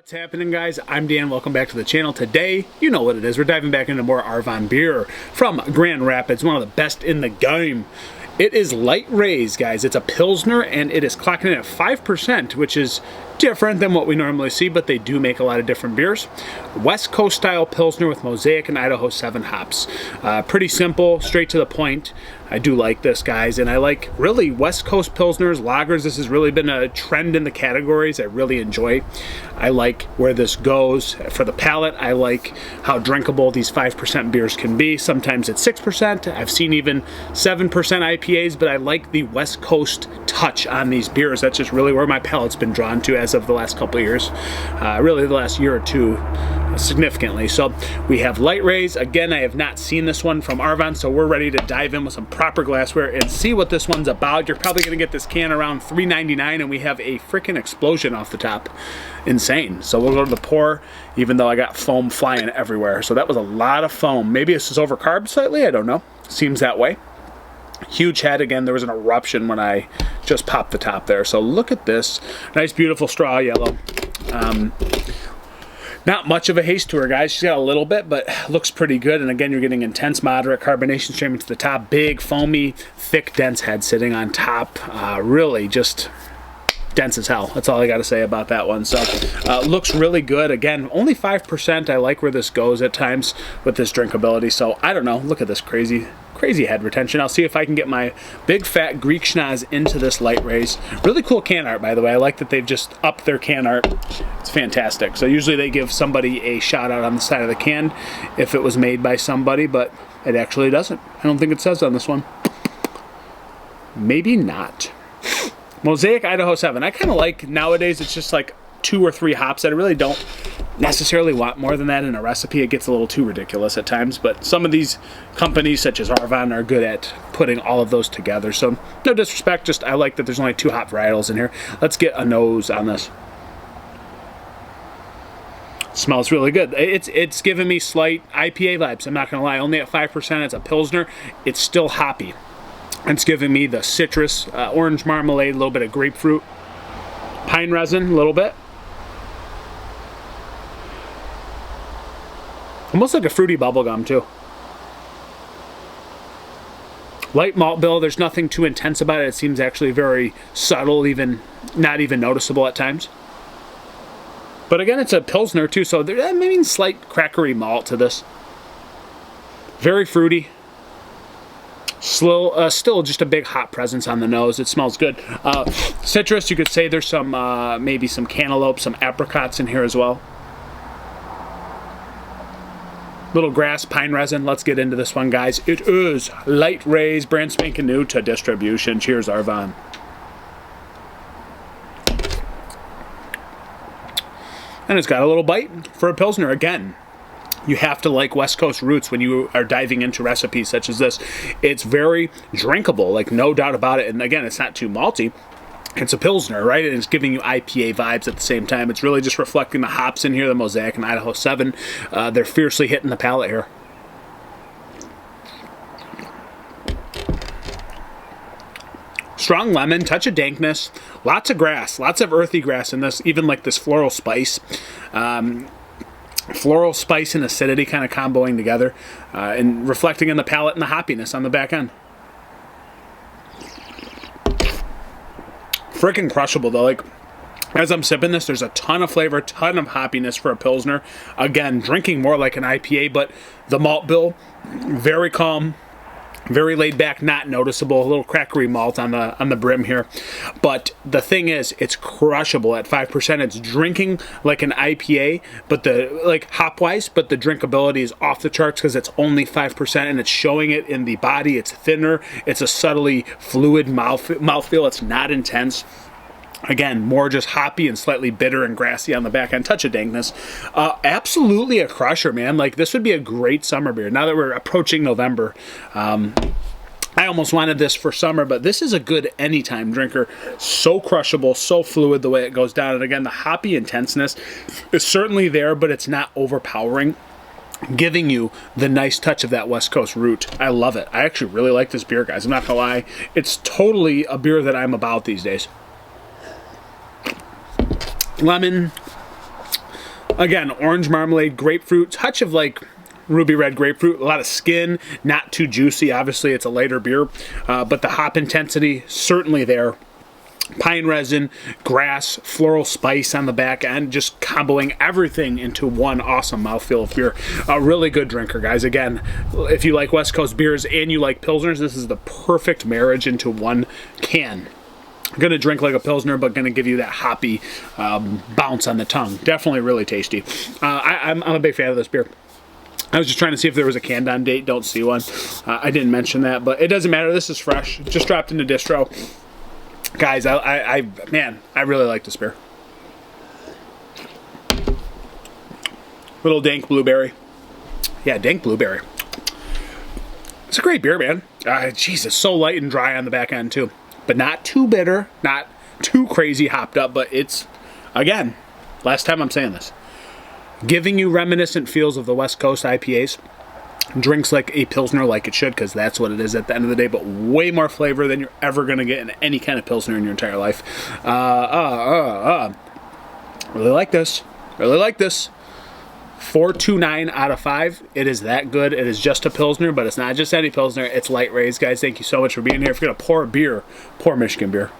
What's happening, guys? I'm Dan. Welcome back to the channel. Today, you know what it is. We're diving back into more Arvon beer from Grand Rapids, one of the best in the game. It is Light Raise, guys. It's a Pilsner, and it is clocking in at 5%, which is different than what we normally see, but they do make a lot of different beers. West Coast style Pilsner with Mosaic and Idaho 7 hops. Pretty simple, straight to the point. I do like this, guys, and I like really West Coast Pilsners, lagers. This has really been a trend in the categories I really enjoy. I like where this goes for the palate. I like how drinkable these 5% beers can be. Sometimes it's 6%. I've seen even 7% IPAs, but I like the West Coast touch on these beers. That's just really where my palate's been drawn to as of the last couple of years. Really the last year or two, significantly. So we have Light Raise. Again, I have not seen this one from Arvon, so we're ready to dive in with some proper glassware and see what this one's about. You're probably going to get this can around $3.99, and we have a freaking explosion off the top. Insane. So we'll go to the pour, even though I got foam flying everywhere. So that was a lot of foam. Maybe this is over carb slightly. I don't know. Seems that way. Huge head. Again, there was an eruption when I just popped the top there. So look at this. Nice, beautiful straw yellow. Not much of a haze to her, guys. She's got a little bit, but looks pretty good. And again, you're getting intense, moderate carbonation streaming to the top. Big, foamy, thick, dense head sitting on top. Really just dense as hell. That's all I got to say about that one. So looks really good. Again, only 5%. I like where this goes at times with this drinkability. So I don't know. Look at this crazy head retention. I'll see if I can get my big fat Greek schnoz into this Light Raise. Really cool can art, by the way. I like that they've just upped their can art. It's fantastic. So usually they give somebody a shout out on the side of the can if it was made by somebody, but it actually doesn't. I don't think it says on this one. Maybe not. Mosaic Idaho 7. I kind of like nowadays it's just like 2 or 3 hops. I really don't necessarily want more than that in a recipe. It gets a little too ridiculous at times, but some of these companies such as Arvon are good at putting all of those together. So no disrespect, just I like that there's only 2 hop varietals in here. Let's get a nose on this. Smells really good. It's giving me slight IPA vibes. I'm not gonna lie. Only at 5%. It's a Pilsner. It's still hoppy. It's giving me the citrus, orange marmalade, a little bit of grapefruit, pine resin, a little bit. Almost like a fruity bubblegum, too. Light malt bill, there's nothing too intense about it. It seems actually very subtle, even not even noticeable at times. But again, it's a Pilsner, too, so there's maybe slight crackery malt to this. Very fruity. Still just a big hot presence on the nose. It smells good. Citrus, you could say there's some maybe some cantaloupe, some apricots in here as well. Little grass, pine resin. Let's get into this one, guys. It is Light Raise, brand spanking new to distribution. Cheers, Arvon. And it's got a little bite for a Pilsner again. You have to like West Coast roots when you are diving into recipes such as this. It's very drinkable, like no doubt about it. And again, it's not too malty. It's a Pilsner, right? And it's giving you IPA vibes at the same time. It's really just reflecting the hops in here, the Mosaic and Idaho 7. They're fiercely hitting the palate here. Strong lemon, touch of dankness, lots of grass, lots of earthy grass in this, even like this floral spice. Floral spice and acidity kind of comboing together and reflecting in the palate and the hoppiness on the back end. Freaking crushable though. Like as I'm sipping this, there's a ton of flavor, ton of hoppiness for a Pilsner. Again, drinking more like an IPA, but the malt bill, very calm, very laid back, not noticeable. A little crackery malt on the brim here. But the thing is, it's crushable at 5%. It's drinking like an IPA, but hop-wise, but the drinkability is off the charts because it's only 5% and it's showing it in the body. It's thinner. It's a subtly fluid mouthfeel. It's not intense. Again, more just hoppy and slightly bitter and grassy on the back end. Touch of dankness. Absolutely a crusher, man. Like, this would be a great summer beer. Now that we're approaching November, I almost wanted this for summer, but this is a good anytime drinker. So crushable, so fluid the way it goes down. And again, the hoppy intenseness is certainly there, but it's not overpowering, giving you the nice touch of that West Coast root. I love it. I actually really like this beer, guys. I'm not gonna lie. It's totally a beer that I'm about these days. Lemon, Again, orange marmalade, grapefruit, touch of like ruby red grapefruit, a lot of skin, not too juicy. Obviously, it's a lighter beer, but the hop intensity certainly there. Pine resin, grass, floral spice on the back end, just comboing everything into one awesome mouthfeel of beer. A really good drinker, guys. Again, if you like West Coast beers and you like Pilsners, this is the perfect marriage into one can. Gonna drink like a Pilsner, but gonna give you that hoppy bounce on the tongue. Definitely really tasty. I'm a big fan of this beer. I was just trying to see if there was a canned on date. Don't see one. I didn't mention that, but it doesn't matter. This is fresh. Just dropped into distro. Guys, man, I really like this beer. Little dank blueberry. Yeah, dank blueberry. It's a great beer, man. Jesus, so light and dry on the back end, too. But not too bitter, not too crazy hopped up, but it's, again, last time I'm saying this, giving you reminiscent feels of the West Coast IPAs. Drinks like a Pilsner like it should, because that's what it is at the end of the day, but way more flavor than you're ever going to get in any kind of Pilsner in your entire life. Really like this. Really like this. 4.29 out of 5. It is that good. It is just a Pilsner, but it's not just any Pilsner. It's Light Rays, guys. Thank you so much for being here. If you're going to pour a beer, pour Michigan beer.